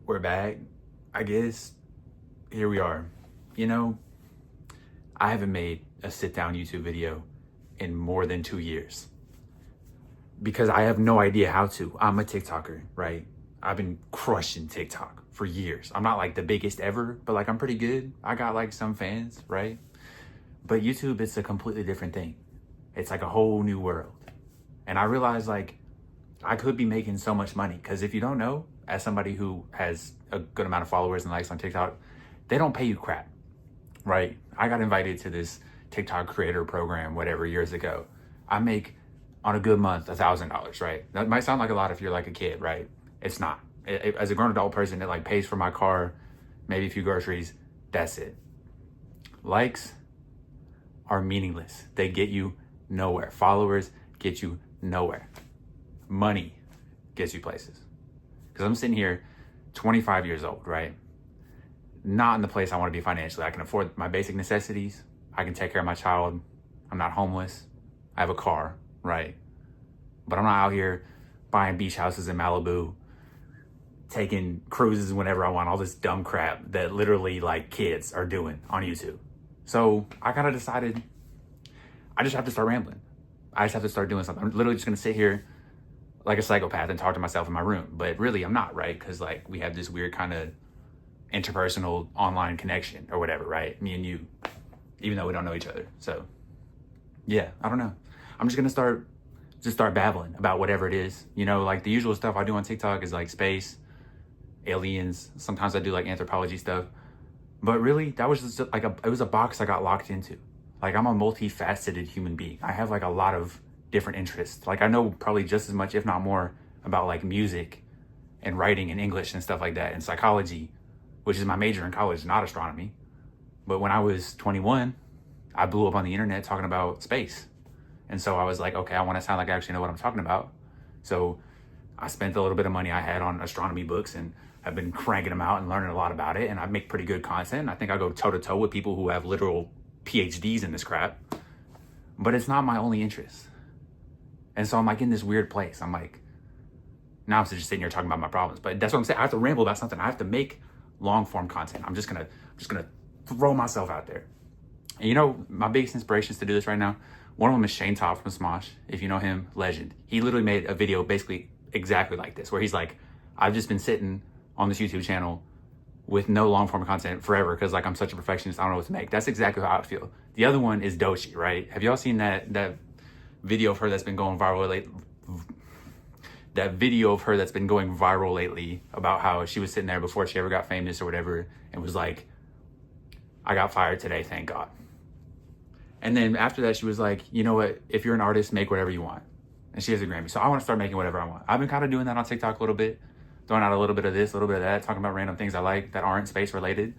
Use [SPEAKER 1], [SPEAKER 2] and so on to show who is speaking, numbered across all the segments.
[SPEAKER 1] We're back, I guess. Here we are. You know, I haven't made a sit-down YouTube video in more than 2 years because I have no idea how to. I'm a TikToker, right? I've been crushing TikTok for years. I'm not like the biggest ever, but like I'm pretty good. I got like some fans, right? But YouTube, it's a completely different thing. It's like a whole new world. And I realized like I could be making so much money because if you don't know, as somebody who has a good amount of followers and likes on TikTok, they don't pay you crap, right? I got invited to this TikTok creator program, whatever, years ago. I make on a good month $1,000, right? That might sound like a lot if you're like a kid, right? It's not. As a grown adult person, it like pays for my car, maybe a few groceries. That's it. Likes are meaningless. They get you nowhere. Followers get you nowhere. Money gets you places. Because I'm sitting here 25 years old, right? Not in the place I want to be financially. I can afford my basic necessities. I can take care of my child. I'm not homeless. I have a car, right? But I'm not out here buying beach houses in Malibu, taking cruises whenever I want, all this dumb crap that literally like kids are doing on YouTube. So I kind of decided I just have to start rambling. I just have to start doing something. I'm literally just going to sit here like a psychopath and talk to myself in my room. But really, I'm not, right? Because like we have this weird kind of interpersonal online connection or whatever, right? Me and you, even though we don't know each other. So yeah, I don't know. I'm just going to start babbling about whatever it is. You know, like the usual stuff I do on TikTok is like space, aliens. Sometimes I do like anthropology stuff. But really, that was just like it was a box I got locked into. Like I'm a multifaceted human being. I have like a lot of different interests. Like I know probably just as much, if not more, about like music and writing and English and stuff like that, and psychology, which is my major in college, not astronomy. But when I was 21, I blew up on the internet talking about space. And so I was like, okay, I want to sound like I actually know what I'm talking about. So I spent a little bit of money I had on astronomy books and I've been cranking them out and learning a lot about it. And I make pretty good content. I think I go toe to toe with people who have literal PhDs in this crap, but it's not my only interest. And so I'm like in this weird place. I'm like, now I'm just sitting here talking about my problems, but that's what I'm saying. I have to ramble about something. I have to make long form content. I'm just gonna throw myself out there. And you know, my biggest inspirations to do this right now, one of them is Shane Topp from Smosh. If you know him, legend. He literally made a video basically exactly like this, where he's like, I've just been sitting on this YouTube channel with no long form content forever because like I'm such a perfectionist, I don't know what to make. That's exactly how I feel. The other one is Doshi, right? Have y'all seen that video of her that's been going viral lately? That video of her that's been going viral lately about how she was sitting there before she ever got famous or whatever and was like, I got fired today, thank God. And then after that, she was like, you know what? If you're an artist, make whatever you want. And she has a Grammy. So I want to start making whatever I want. I've been kind of doing that on TikTok a little bit, throwing out a little bit of this, a little bit of that, talking about random things I like that aren't space related.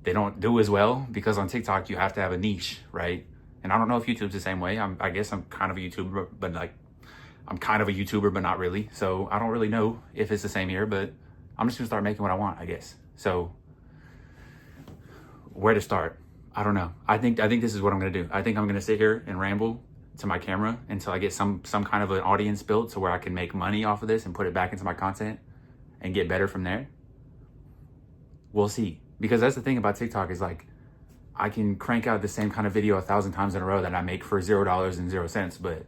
[SPEAKER 1] They don't do as well because on TikTok, you have to have a niche, right? And I don't know if YouTube's the same way. I guess I'm kind of a YouTuber, but like, I'm kind of a YouTuber, but not really. So I don't really know if it's the same here, but I'm just gonna start making what I want, I guess. So where to start? I don't know. I think this is what I'm gonna do. I think I'm gonna sit here and ramble to my camera until I get some kind of an audience built to where I can make money off of this and put it back into my content and get better from there. We'll see. Because that's the thing about TikTok is like, I can crank out the same kind of video 1,000 times in a row that I make for $0.00, but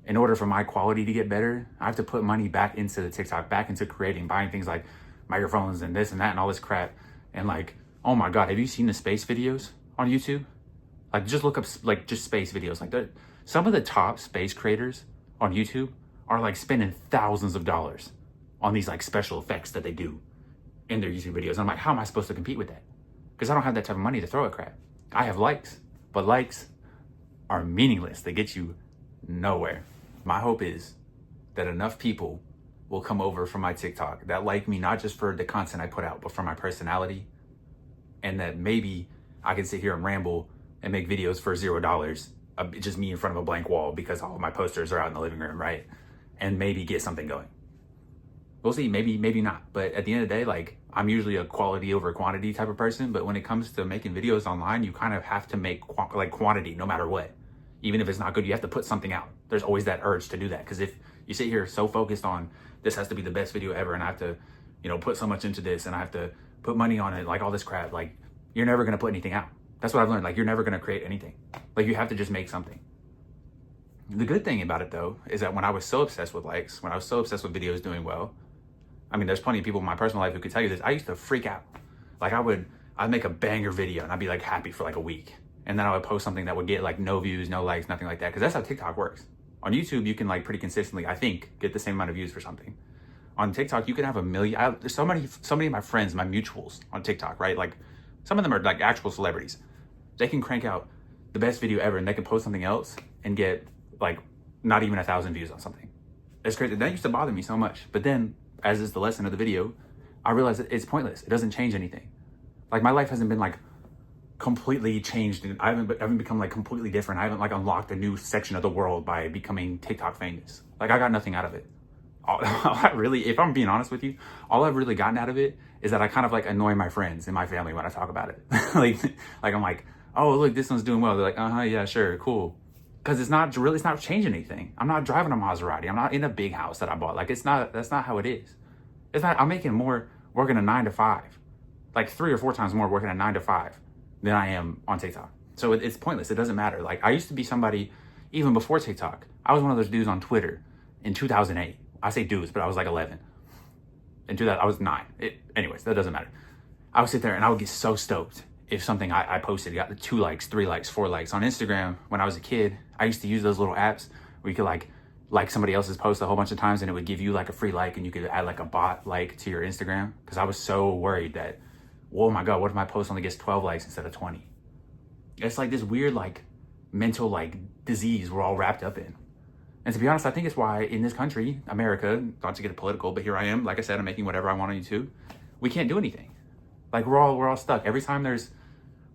[SPEAKER 1] in order for my quality to get better, I have to put money back into the TikTok, back into creating, buying things like microphones and this and that and all this crap. And like, oh my God, have you seen the space videos on YouTube? Like just look up like just space videos. Like some of the top space creators on YouTube are like spending thousands of dollars on these like special effects that they do in their YouTube videos. I'm like, how am I supposed to compete with that? Because I don't have that type of money to throw at crap. I have likes, but likes are meaningless. They get you nowhere. My hope is that enough people will come over from my TikTok that like me, not just for the content I put out, but for my personality. And that maybe I can sit here and ramble and make videos for $0, just me in front of a blank wall because all of my posters are out in the living room, right? And maybe get something going. We'll see, maybe not. But at the end of the day, like I'm usually a quality over quantity type of person. But when it comes to making videos online, you kind of have to make quantity no matter what. Even if it's not good, you have to put something out. There's always that urge to do that. Because if you sit here so focused on this has to be the best video ever and I have to you know, put so much into this and I have to put money on it, like all this crap. Like, you're never going to put anything out. That's what I've learned. Like, you're never going to create anything. Like, you have to just make something. The good thing about it, though, is that when I was so obsessed with likes, when I was so obsessed with videos doing well, I mean, there's plenty of people in my personal life who could tell you this. I used to freak out. Like, I'd make a banger video and I'd be like happy for like a week. And then I would post something that would get like no views, no likes, nothing like that. Because that's how TikTok works. On YouTube, you can like pretty consistently, I think, get the same amount of views for something. On TikTok, you can have a million. There's so many of my friends, my mutuals on TikTok, right? Like, some of them are like actual celebrities. They can crank out the best video ever and they can post something else and get like not even 1,000 views on something. It's crazy. That used to bother me so much. But then, as is the lesson of the video, I realized that it's pointless. It doesn't change anything. Like, my life hasn't been like completely changed. I haven't become like completely different. I haven't like unlocked a new section of the world by becoming TikTok famous. Like, I got nothing out of it. If I'm being honest with you, all I've really gotten out of it is that I kind of like annoy my friends and my family when I talk about it. like I'm like, oh, look, this one's doing well. They're like, yeah, sure, cool. Because it's not changing anything. I'm not driving a Maserati. I'm not in a big house that I bought. Like, that's not how it is. I'm making more working a 9 to 5, like 3 or 4 times more working a 9 to 5 than I am on TikTok. So it's pointless. It doesn't matter. Like, I used to be somebody, even before TikTok, I was one of those dudes on Twitter in 2008. I say dudes, but I was like 11. In 2000, I was 9. Anyways, that doesn't matter. I would sit there and I would get so stoked if something I posted got 2 likes, 3 likes, 4 likes. On Instagram, when I was a kid, I used to use those little apps where you could like somebody else's post a whole bunch of times and it would give you like a free like and you could add like a bot like to your Instagram. Because I was so worried that, oh my God, what if my post only gets 12 likes instead of 20? It's like this weird like mental like disease we're all wrapped up in. And to be honest, I think it's why in this country, America, not to get political, but here I am, like I said, I'm making whatever I want on YouTube. We can't do anything. Like, we're all stuck. Every time there's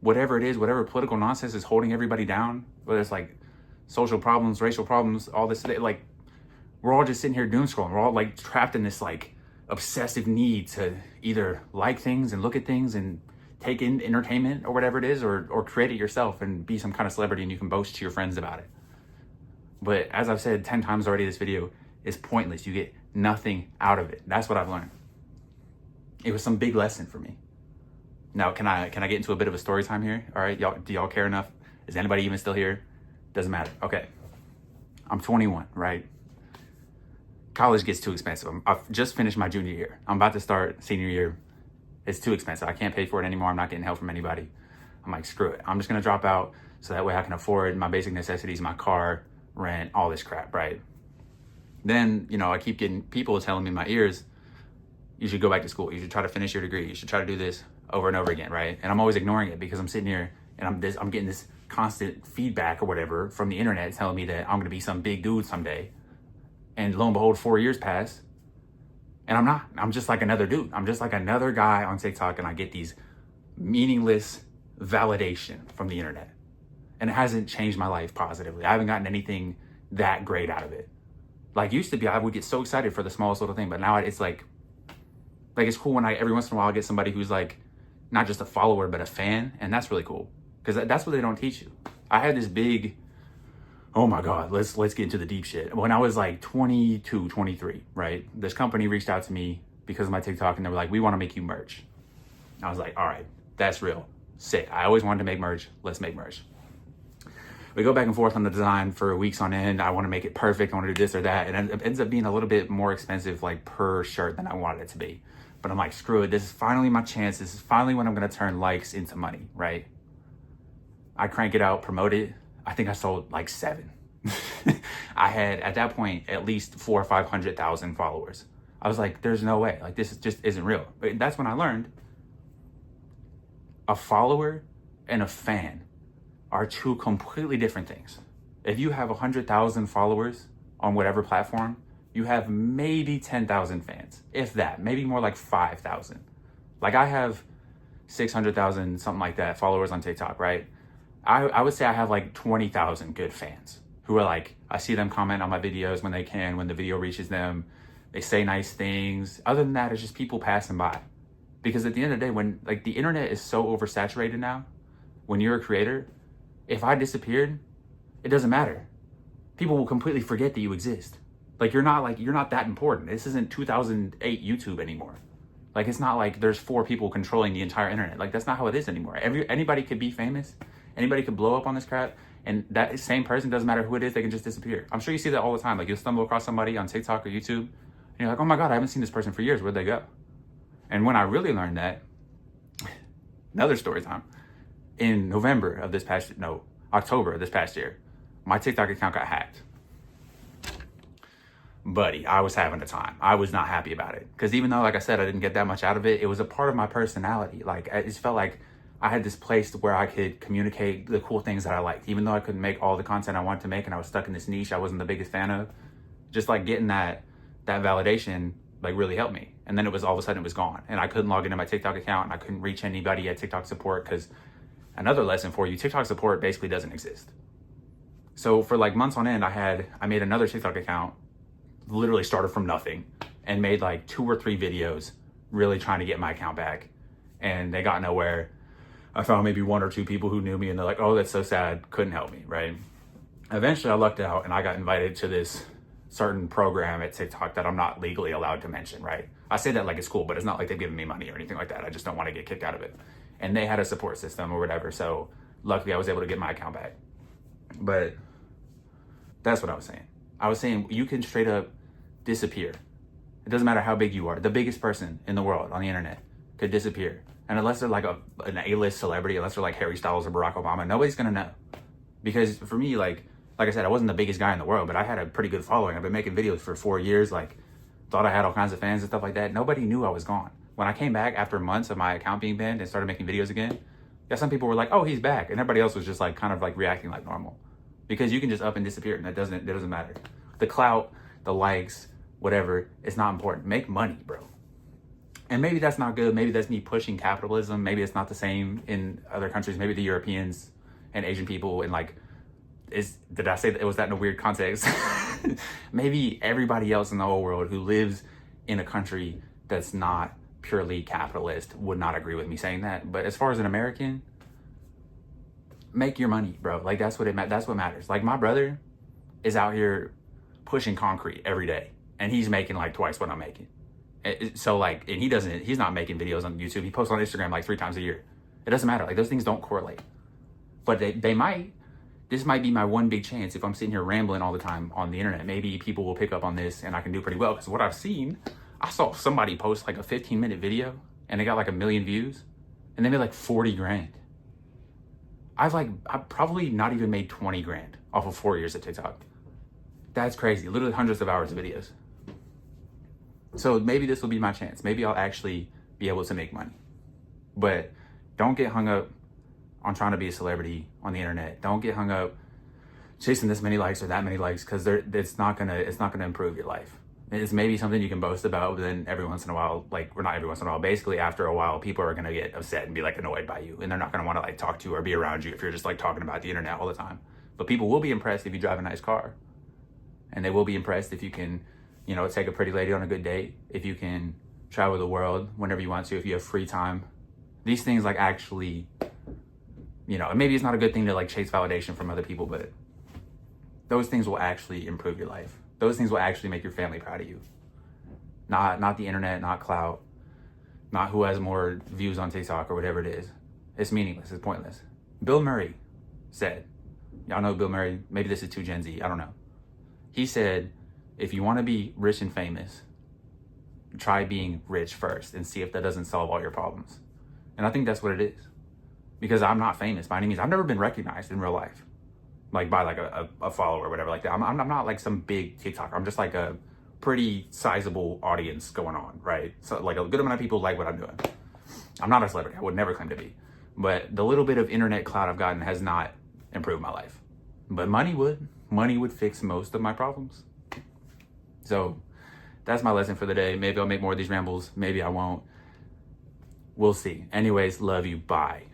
[SPEAKER 1] whatever it is, whatever political nonsense is holding everybody down, whether it's like social problems, racial problems, all this, like, we're all just sitting here doom scrolling. We're all like trapped in this like obsessive need to either like things and look at things and take in entertainment or whatever it is, or create it yourself and be some kind of celebrity and you can boast to your friends about it. But as I've said 10 times already, this video is pointless. You get nothing out of it. That's what I've learned. It was some big lesson for me. Now, can I get into a bit of a story time here? All right, y'all, do y'all care enough? Is anybody even still here? Doesn't matter. Okay. I'm 21, right? College gets too expensive. I've just finished my junior year. I'm about to start senior year. It's too expensive. I can't pay for it anymore. I'm not getting help from anybody. I'm like, screw it. I'm just going to drop out so that way I can afford my basic necessities, my car, rent, all this crap, right? Then, you know, I keep getting people telling me in my ears, you should go back to school. You should try to finish your degree. You should try to do this over and over again, right? And I'm always ignoring it because I'm sitting here and I'm getting this constant feedback or whatever from the internet telling me that I'm going to be some big dude someday. And lo and behold, 4 years pass and I'm not. I'm just like another dude. I'm just like another guy on TikTok and I get these meaningless validation from the internet. And it hasn't changed my life positively. I haven't gotten anything that great out of it. Like, used to be, I would get so excited for the smallest little thing, but now it's like it's cool when every once in a while I get somebody who's like, not just a follower, but a fan. And that's really cool. Because that's what they don't teach you. I had this big, oh my God, let's get into the deep shit. When I was like 22, 23, right? This company reached out to me because of my TikTok and they were like, we want to make you merch. I was like, all right, that's real. Sick. I always wanted to make merch. Let's make merch. We go back and forth on the design for weeks on end. I want to make it perfect. I want to do this or that. And it ends up being a little bit more expensive, like per shirt than I wanted it to be. But I'm like, screw it. This is finally my chance. This is finally when I'm going to turn likes into money, right? I crank it out, promote it. I think I sold like 7. I had, at that point, at least 400,000 or 500,000 followers. I was like, there's no way. Like, this just isn't real. But that's when I learned a follower and a fan are 2 completely different things. If you have 100,000 followers on whatever platform, you have maybe 10,000 fans, if that, maybe more like 5,000. Like, I have 600,000, something like that, followers on TikTok, right? I would say I have like 20,000 good fans who are like, I see them comment on my videos when they can, when the video reaches them, they say nice things. Other than that, it's just people passing by. Because at the end of the day, when like the internet is so oversaturated now, when you're a creator, if I disappeared, it doesn't matter. People will completely forget that you exist. Like, you're not that important. This isn't 2008 YouTube anymore. Like, it's not like there's 4 people controlling the entire internet. Like, that's not how it is anymore. Anybody could be famous. Anybody could blow up on this crap. And that same person, doesn't matter who it is, they can just disappear. I'm sure you see that all the time. Like, you'll stumble across somebody on TikTok or YouTube, and you're like, oh my God, I haven't seen this person for years. Where'd they go? And when I really learned that, another story time, in October of this past year, my TikTok account got hacked. Buddy, I was having a time. I was not happy about it. Because even though, like I said, I didn't get that much out of it, it was a part of my personality. Like, I just felt like I had this place where I could communicate the cool things that I liked. Even though I couldn't make all the content I wanted to make and I was stuck in this niche I wasn't the biggest fan of, just like getting that validation like really helped me. And then it was all of a sudden it was gone. And I couldn't log into my TikTok account and I couldn't reach anybody at TikTok support, because another lesson for you, TikTok support basically doesn't exist. So for like months on end, I made another TikTok account, literally started from nothing, and made like 2 or 3 videos really trying to get my account back, and they got nowhere. I found maybe 1 or 2 people who knew me, and they're like, oh, that's so sad, couldn't help me, right? Eventually I lucked out and I got invited to this certain program at TikTok that I'm not legally allowed to mention, right? I say that like it's cool, but it's not like they've given me money or anything like that. I just don't want to get kicked out of it. And they had a support system or whatever, so luckily I was able to get my account back. But that's what I was saying. I was saying you can straight up disappear. It doesn't matter how big you are. The biggest person in the world on the internet could disappear. And unless they're like an A-list celebrity, unless they're like Harry Styles or Barack Obama, nobody's gonna know. Because for me, like I said, I wasn't the biggest guy in the world, but I had a pretty good following. I've been making videos for 4 years, like thought I had all kinds of fans and stuff like that. Nobody knew I was gone. When I came back after months of my account being banned and started making videos again, yeah, some people were like, oh, he's back. And everybody else was just like kind of like reacting like normal. Because you can just up and disappear, and it doesn't matter. The clout, the likes, whatever, it's not important. Make money, bro. And maybe that's not good. Maybe that's me pushing capitalism. Maybe it's not the same in other countries. Maybe the Europeans and Asian people and like, did I say that? Was that in a weird context? Maybe everybody else in the whole world who lives in a country that's not purely capitalist would not agree with me saying that. But as far as an American, make your money, bro. Like that's what matters. Like my brother is out here pushing concrete every day, and he's making like twice what I'm making. So like, and he's not making videos on YouTube. He posts on Instagram like 3 times a year. It doesn't matter. Like those things don't correlate, but they might. This might be my one big chance. If I'm sitting here rambling all the time on the internet, maybe people will pick up on this and I can do pretty well. Because what I've seen, I saw somebody post like a 15-minute video and they got like 1 million views and they made like 40 grand. I've probably not even made 20 grand off of 4 years of TikTok. That's crazy. Literally hundreds of hours of videos. So maybe this will be my chance. Maybe I'll actually be able to make money. But don't get hung up on trying to be a celebrity on the internet. Don't get hung up chasing this many likes or that many likes, because it's not gonna improve your life. It's maybe something you can boast about, but then every once in a while, not every once in a while, basically after a while, people are gonna get upset and be like annoyed by you, and they're not gonna want to like talk to you or be around you if you're just like talking about the internet all the time. But people will be impressed if you drive a nice car, and they will be impressed if you can, take a pretty lady on a good date, if you can travel the world whenever you want to, if you have free time. These things like actually, and maybe it's not a good thing to like chase validation from other people, but those things will actually improve your life. Those things will actually make your family proud of you. Not the internet, not clout, not who has more views on TikTok or whatever it is. It's meaningless, it's pointless. Bill Murray said, y'all know Bill Murray, maybe this is too Gen Z, I don't know. He said, if you want to be rich and famous, try being rich first and see if that doesn't solve all your problems. And I think that's what it is. Because I'm not famous by any means. I've never been recognized in real life, like by like a follower or whatever like that. I'm not like some big TikToker. I'm just like a pretty sizable audience going on, right? So like a good amount of people like what I'm doing. I'm not a celebrity. I would never claim to be. But the little bit of internet clout I've gotten has not improved my life. But money would. Money would fix most of my problems. So that's my lesson for the day. Maybe I'll make more of these rambles. Maybe I won't. We'll see. Anyways, love you. Bye.